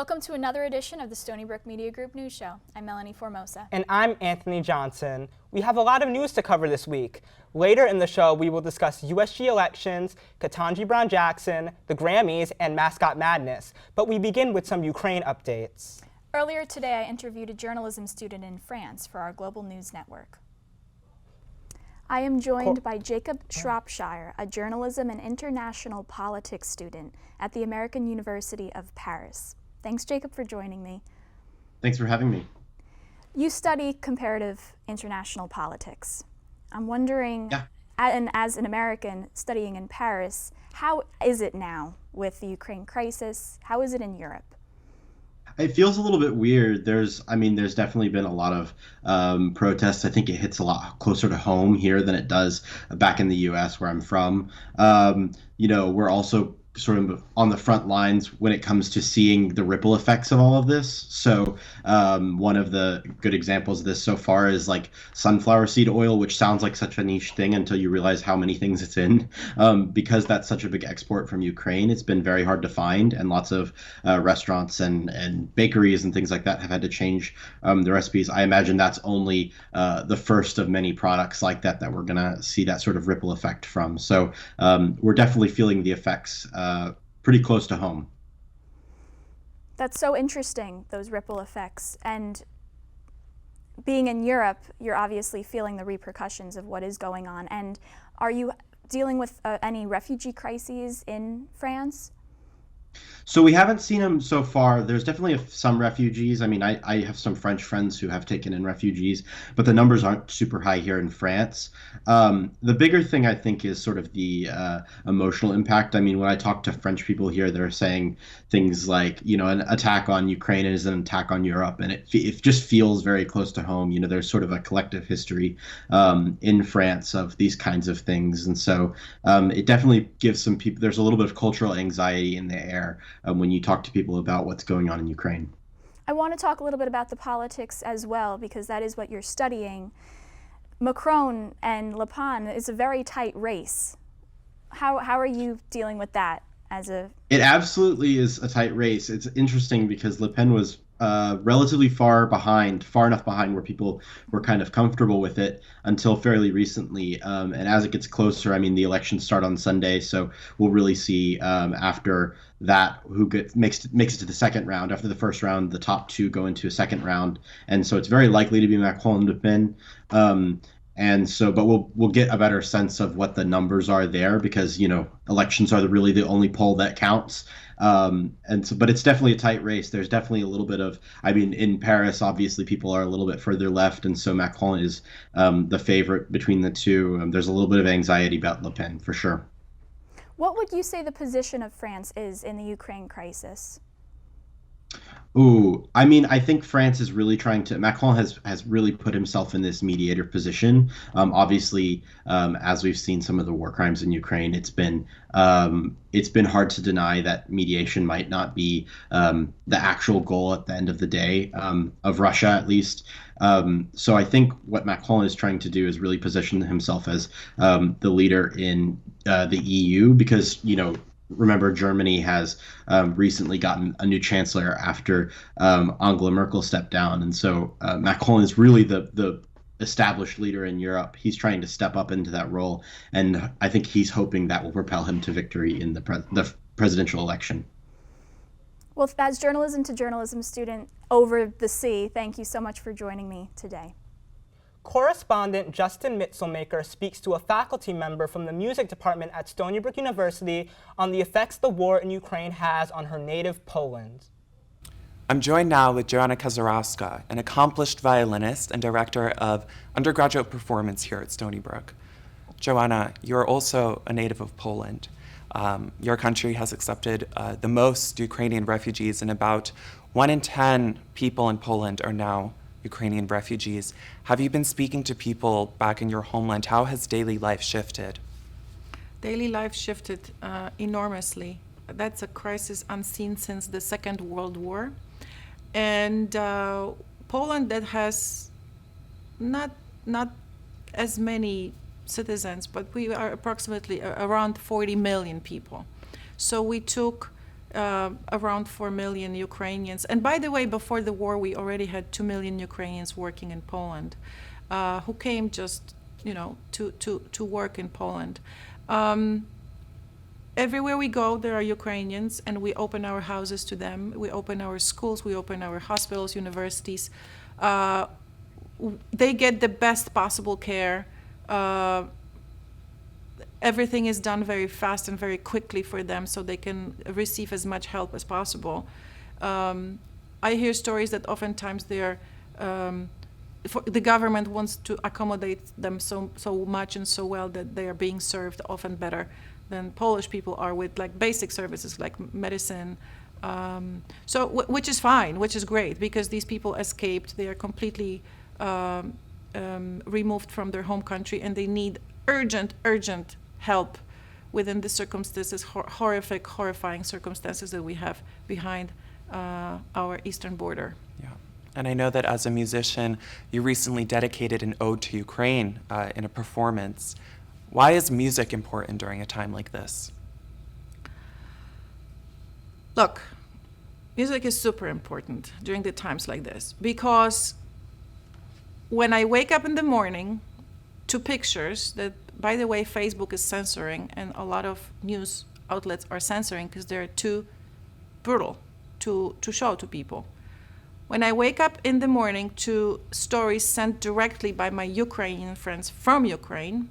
Welcome to another edition of the Stony Brook Media Group News Show. I'm Melanie Formosa. And I'm Anthony Johnson. We have a lot of news to cover this week. Later in the show, we will discuss USG elections, Katanji Brown-Jackson, the Grammys, and Mascot Madness. But we begin with some Ukraine updates. Earlier today, I interviewed a journalism student in France for our Global News Network. I am joined by Jacob Shropshire, a journalism and international politics student at the American University of Paris. Thanks, Jacob, for joining me. Thanks for having me. You study comparative international politics. I'm wondering, and as an American studying in Paris, how is it now with the Ukraine crisis? How is it in Europe? It feels a little bit weird. There's definitely been a lot of protests. I think it hits a lot closer to home here than it does back in the U.S. where I'm from. We're also sort of on the front lines when it comes to seeing the ripple effects of all of this. So one of the good examples of this so far is like sunflower seed oil, which sounds like such a niche thing until you realize how many things it's in. Because that's such a big export from Ukraine, it's been very hard to find, and lots of restaurants and bakeries and things like that have had to change the recipes. I imagine that's only the first of many products like that we're gonna see that sort of ripple effect from. So we're definitely feeling the effects pretty close to home. That's so interesting, those ripple effects. And being in Europe, you're obviously feeling the repercussions of what is going on. And are you dealing with any refugee crises in France? So we haven't seen them so far. There's definitely some refugees. I mean, I have some French friends who have taken in refugees, but the numbers aren't super high here in France. The bigger thing, I think, is sort of the emotional impact. I mean, when I talk to French people here, they're saying things like, an attack on Ukraine is an attack on Europe, and it just feels very close to home. There's sort of a collective history in France of these kinds of things, and so it definitely gives some people, there's a little bit of cultural anxiety in the air when you talk to people about what's going on in Ukraine. I want to talk a little bit about the politics as well, because that is what you're studying. Macron and Le Pen is a very tight race. How are you dealing with that as a... It absolutely is a tight race. It's interesting because Le Pen was relatively far enough behind where people were kind of comfortable with it until fairly recently. And as it gets closer, I mean, the elections start on Sunday, so we'll really see after that who makes it to the second round. After the first round, the top two go into a second round, and so it's very likely to be Macron and Le Pen. But we'll get a better sense of what the numbers are there, because elections are really the only poll that counts. But it's definitely a tight race. There's definitely a little bit of, in Paris, obviously people are a little bit further left, and so Macron is the favorite between the two. There's a little bit of anxiety about Le Pen, for sure. What would you say the position of France is in the Ukraine crisis? Ooh, I think France is really Macron has really put himself in this mediator position. Obviously, as we've seen some of the war crimes in Ukraine, it's been hard to deny that mediation might not be the actual goal at the end of the day, of Russia at least. So I think what Macron is trying to do is really position himself as the leader in the EU, because, remember, Germany has recently gotten a new chancellor after Angela Merkel stepped down. And so Macron is really the established leader in Europe. He's trying to step up into that role. And I think he's hoping that will propel him to victory in the presidential election. Well, as journalism to journalism student over the sea, thank you so much for joining me today. Correspondent Justin Mitzelmaker speaks to a faculty member from the music department at Stony Brook University on the effects the war in Ukraine has on her native Poland. I'm joined now with Joanna Kazarowska, an accomplished violinist and director of undergraduate performance here at Stony Brook. Joanna, you're also a native of Poland. Your country has accepted the most Ukrainian refugees, and about 1 in 10 people in Poland are now Ukrainian refugees. Have you been speaking to people back in your homeland? How has daily life shifted? Daily life shifted enormously. That's a crisis unseen since the Second World War. And Poland, that has not as many citizens, but we are approximately around 40 million people. So we took around 4 million Ukrainians. And by the way, before the war, we already had 2 million Ukrainians working in Poland, who came just, to work in Poland. Everywhere we go, there are Ukrainians, and we open our houses to them. We open our schools, we open our hospitals, universities. They get the best possible care. Everything is done very fast and very quickly for them so they can receive as much help as possible. I hear stories that oftentimes the government wants to accommodate them so much and so well that they are being served often better than Polish people are with like basic services like medicine. Which is fine, which is great, because these people escaped. They are completely removed from their home country, and they need urgent help within the circumstances, horrifying circumstances that we have behind our eastern border. Yeah. And I know that as a musician, you recently dedicated an ode to Ukraine in a performance. Why is music important during a time like this? Look, music is super important during the times like this, because when I wake up in the morning to pictures that, by the way, Facebook is censoring, and a lot of news outlets are censoring because they're too brutal to show to people. When I wake up in the morning to stories sent directly by my Ukrainian friends from Ukraine,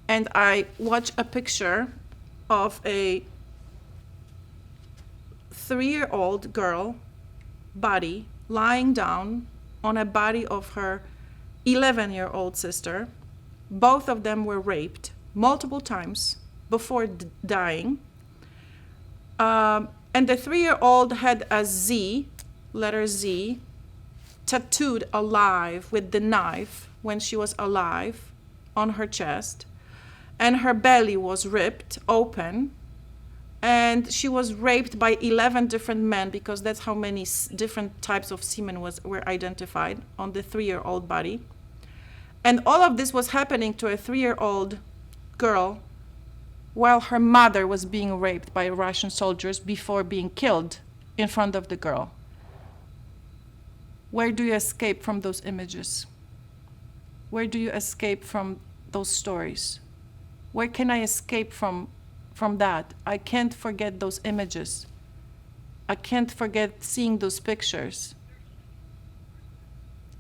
and I watch a picture of a 3-year-old girl body lying down on a body of her 11-year-old sister. Both of them were raped multiple times before dying. And the 3-year-old had a Z, letter Z, tattooed alive with the knife when she was alive on her chest. And her belly was ripped open. And she was raped by 11 different men, because that's how many different types of semen were identified on the 3-year-old body. And all of this was happening to a 3-year-old girl while her mother was being raped by Russian soldiers before being killed in front of the girl. Where do you escape from those images? Where do you escape from those stories? Where can I escape from that? I can't forget those images. I can't forget seeing those pictures.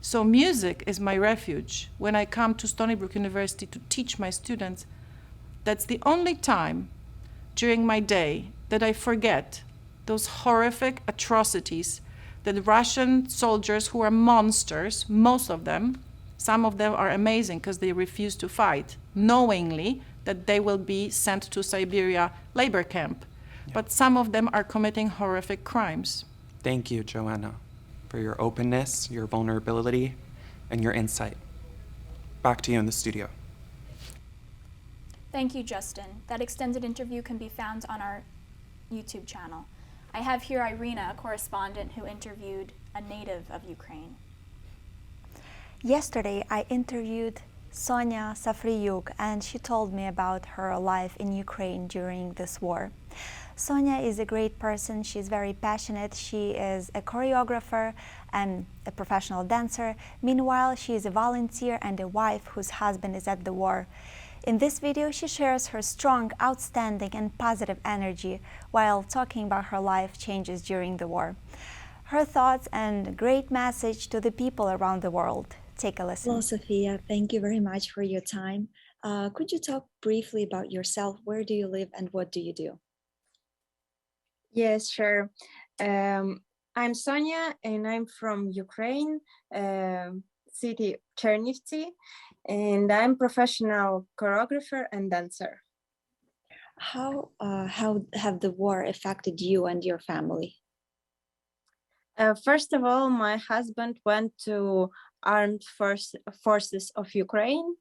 So music is my refuge. When I come to Stony Brook University to teach my students, that's the only time during my day that I forget those horrific atrocities that Russian soldiers, who are monsters, most of them, some of them are amazing because they refuse to fight, knowingly that they will be sent to Siberia labor camp. Yeah. But some of them are committing horrific crimes. Thank you, Joanna, for your openness, your vulnerability, and your insight. Back to you in the studio. Thank you, Justin. That extended interview can be found on our YouTube channel. I have here Irina, a correspondent who interviewed a native of Ukraine. Yesterday, I interviewed Sonia Safriuk, and she told me about her life in Ukraine during this war. Sonia is a great person. She's very passionate. She is a choreographer and a professional dancer. Meanwhile, she is a volunteer and a wife whose husband is at the war. In this video, she shares her strong, outstanding, and positive energy while talking about her life changes during the war. Her thoughts and great message to the people around the world. Take a listen. Hello, Sophia. Thank you very much for your time. Could you talk briefly about yourself? Where do you live and what do you do? Yes, sure. I'm Sonia and I'm from Ukraine, city Chernivtsi, and I'm professional choreographer and dancer. How have the war affected you and your family? First of all, my husband went to Armed Forces of Ukraine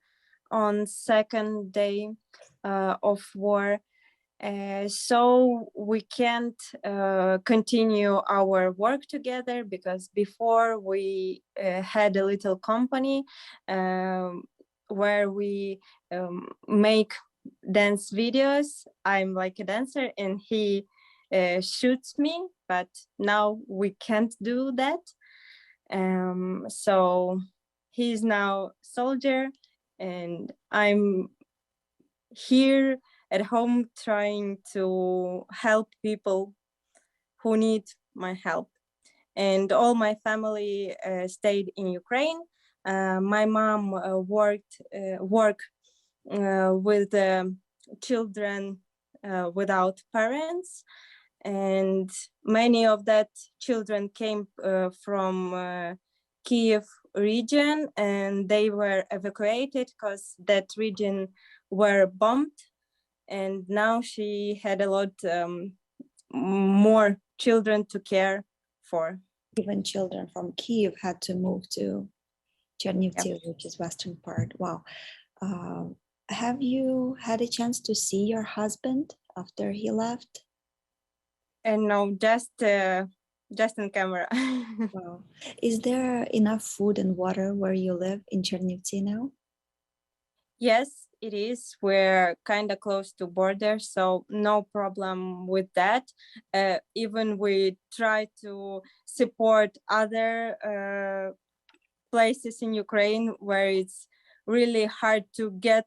on second day of war. So we can't continue our work together because before we had a little company where we make dance videos. I'm like a dancer and he shoots me, but now we can't do that. So he's now soldier, and I'm here at home trying to help people who need my help. And all my family stayed in Ukraine. My mom worked with children without parents, and many of that children came from Kiev region, and they were evacuated because that region were bombed. And now she had a lot more children to care for. Even children from Kiev had to move to Chernivtsi, Yep. which is western part. Wow. Have you had a chance to see your husband after he left? And no, just in camera. Wow. Is there enough food and water where you live in Chernivtsi now? Yes, it is. We're kind of close to border, so no problem with that. Even we try to support other places in Ukraine where it's really hard to get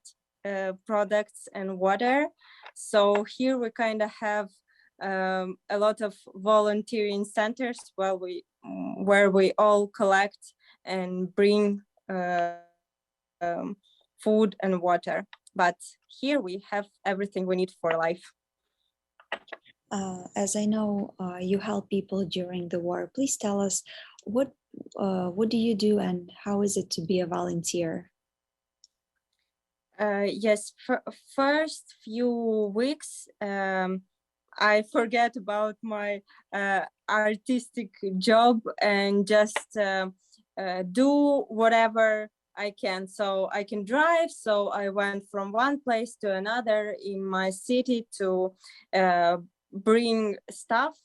products and water. So here we kind of have a lot of volunteering centers where we all collect and bring food and water. But here we have everything we need for life. As I know, you help people during the war. Please tell us what do you do and how is it to be a volunteer? Yes, first few weeks, I forget about my artistic job and just do whatever I can. So I can drive. So I went from one place to another in my city to bring stuff.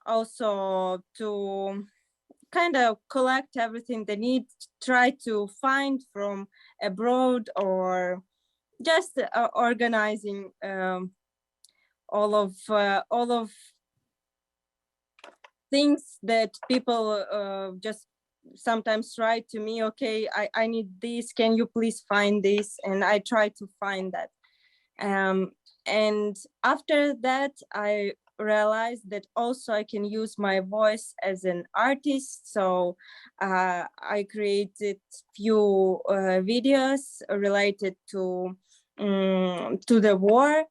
Also to kind of collect everything they need, try to find from abroad, or just organizing all of things that people just sometimes write to me. Okay, I need this. Can you please find this? And I try to find that. And after that, I realized that also I can use my voice as an artist. So I created few videos related to the war,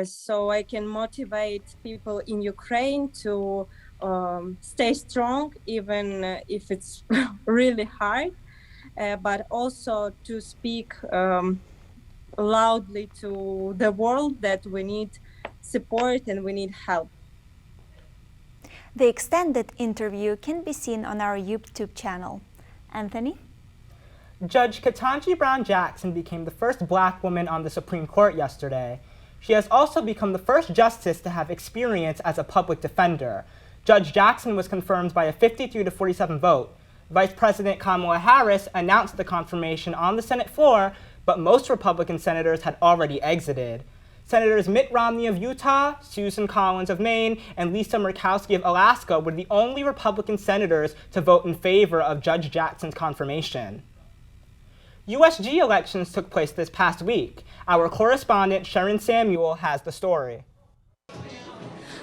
so I can motivate people in Ukraine to stay strong, even if it's really hard, but also to speak loudly to the world that we need support and we need help. The extended interview can be seen on our YouTube channel. Anthony? Judge Katanji Brown-Jackson became the first Black woman on the Supreme Court yesterday. She has also become the first justice to have experience as a public defender. Judge Jackson was confirmed by a 53-47 vote. Vice President Kamala Harris announced the confirmation on the Senate floor, but most Republican senators had already exited. Senators Mitt Romney of Utah, Susan Collins of Maine, and Lisa Murkowski of Alaska were the only Republican senators to vote in favor of Judge Jackson's confirmation. USG elections took place this past week. Our correspondent Sharon Samuel has the story.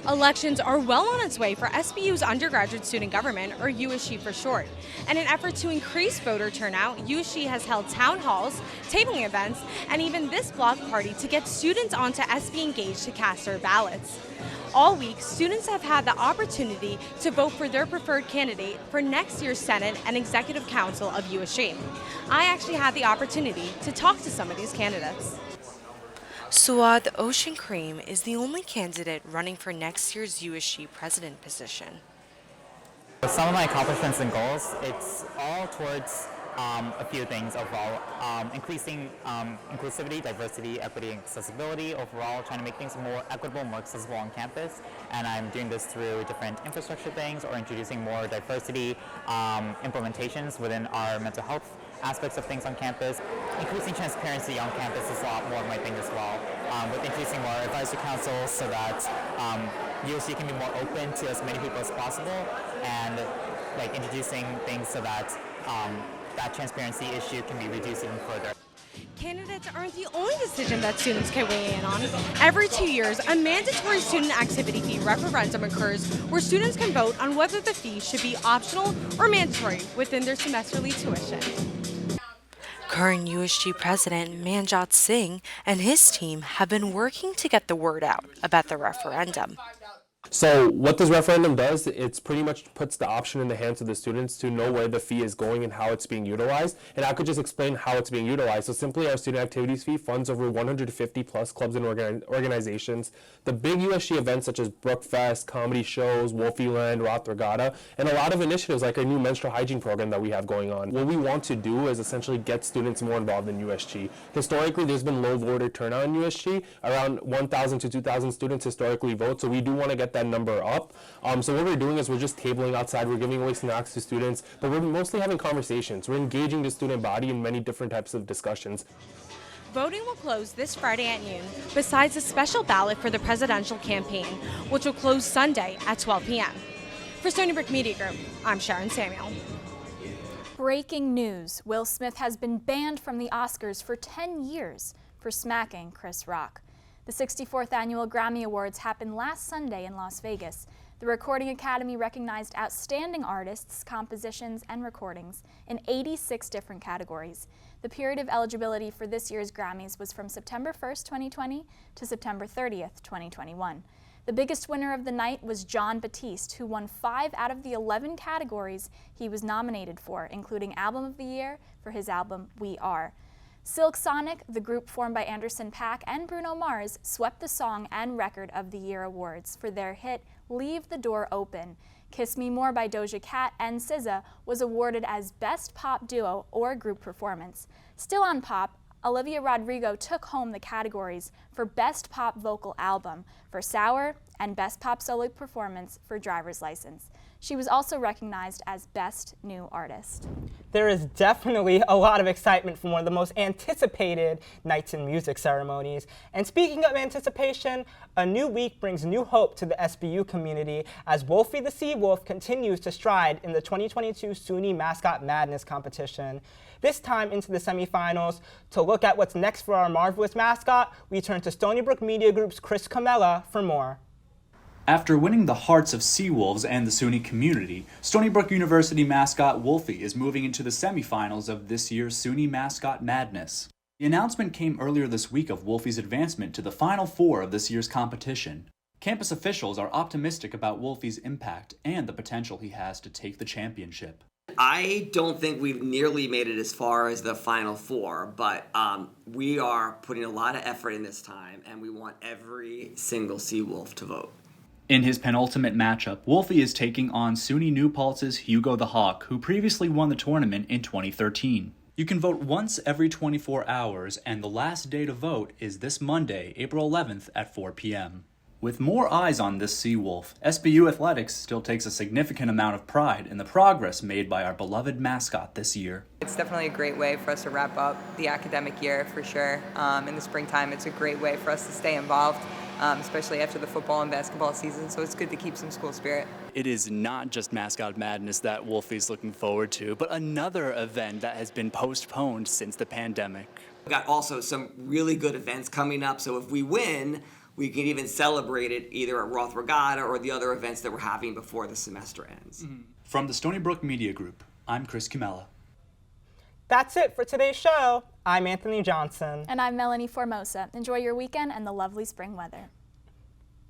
Elections are well on its way for SBU's undergraduate student government, or USG for short. In an effort to increase voter turnout, USG has held town halls, tabling events, and even this block party to get students onto SB Engage to cast their ballots. All week, students have had the opportunity to vote for their preferred candidate for next year's Senate and Executive Council of USG. I actually had the opportunity to talk to some of these candidates. Suad Ocean Cream is the only candidate running for next year's USG president position. Some of my accomplishments and goals, it's all towards a few things overall. Increasing inclusivity, diversity, equity, and accessibility overall, trying to make things more equitable, more accessible on campus. And I'm doing this through different infrastructure things or introducing more diversity implementations within our mental health aspects of things on campus. Increasing transparency on campus is a lot more of my thing as well. with increasing more advisory councils so that USG can be more open to as many people as possible, and like introducing things so that that transparency issue can be reduced even further. Candidates aren't the only decision that students can weigh in on. Every 2 years, a mandatory student activity fee referendum occurs where students can vote on whether the fee should be optional or mandatory within their semesterly tuition. Current USG President Manjot Singh and his team have been working to get the word out about the referendum. So what this referendum does, it's pretty much puts the option in the hands of the students to know where the fee is going and how it's being utilized. And I could just explain how it's being utilized. So simply, our student activities fee funds over 150 plus clubs and organizations. The big USG events such as Brook Fest, comedy shows, Wolfieland, Roth Regatta, and a lot of initiatives like our new menstrual hygiene program that we have going on. What we want to do is essentially get students more involved in USG. Historically, there's been low voter turnout in USG. Around 1,000 to 2,000 students historically vote, so we do want to get that number up. So what we're doing is we're just tabling outside, we're giving away snacks to students, but we're mostly having conversations. We're engaging the student body in many different types of discussions. Voting will close this Friday at noon, besides a special ballot for the presidential campaign, which will close Sunday at 12 p.m. For Stony Brook Media Group, I'm Sharon Samuel. Breaking news. Will Smith has been banned from the Oscars for 10 years for smacking Chris Rock. The 64th Annual Grammy Awards happened last Sunday in Las Vegas. The Recording Academy recognized outstanding artists, compositions, and recordings in 86 different categories. The period of eligibility for this year's Grammys was from September 1st, 2020 to September 30th, 2021. The biggest winner of the night was Jon Batiste, who won 5 out of the 11 categories he was nominated for, including Album of the Year for his album We Are. Silk Sonic, the group formed by Anderson .Paak and Bruno Mars, swept the Song and Record of the Year awards for their hit Leave the Door Open. Kiss Me More by Doja Cat and SZA was awarded as Best Pop Duo or Group Performance. Still on pop, Olivia Rodrigo took home the categories for Best Pop Vocal Album for Sour and Best Pop Solo Performance for Driver's License. She was also recognized as Best New Artist. There is definitely a lot of excitement for one of the most anticipated nights in music ceremonies. And speaking of anticipation, a new week brings new hope to the SBU community as Wolfie the Sea Wolf continues to stride in the 2022 SUNY Mascot Madness competition. This time into the semifinals. To look at what's next for our marvelous mascot, we turn to Stony Brook Media Group's Chris Camella for more. After winning the hearts of Seawolves and the SUNY community, Stony Brook University mascot Wolfie is moving into the semifinals of this year's SUNY Mascot Madness. The announcement came earlier this week of Wolfie's advancement to the Final Four of this year's competition. Campus officials are optimistic about Wolfie's impact and the potential he has to take the championship. I don't think we've nearly made it as far as the Final Four, but we are putting a lot of effort in this time, and we want every single Seawolf to vote. In his penultimate matchup, Wolfie is taking on SUNY New Paltz's Hugo the Hawk, who previously won the tournament in 2013. You can vote once every 24 hours, and the last day to vote is this Monday, April 11th at 4 p.m. With more eyes on this Seawolf, SBU Athletics still takes a significant amount of pride in the progress made by our beloved mascot this year. It's definitely a great way for us to wrap up the academic year for sure. In the springtime, it's a great way for us to stay involved, especially after the football and basketball season, so it's good to keep some school spirit. It is not just Mascot Madness that Wolfie's looking forward to, but another event that has been postponed since the pandemic. We've got also some really good events coming up, so if we win, we can even celebrate it either at Roth Regatta or the other events that we're having before the semester ends. From the Stony Brook Media Group, I'm Chris Camella. That's it for today's show. I'm Anthony Johnson. And I'm Melanie Formosa. Enjoy your weekend and the lovely spring weather.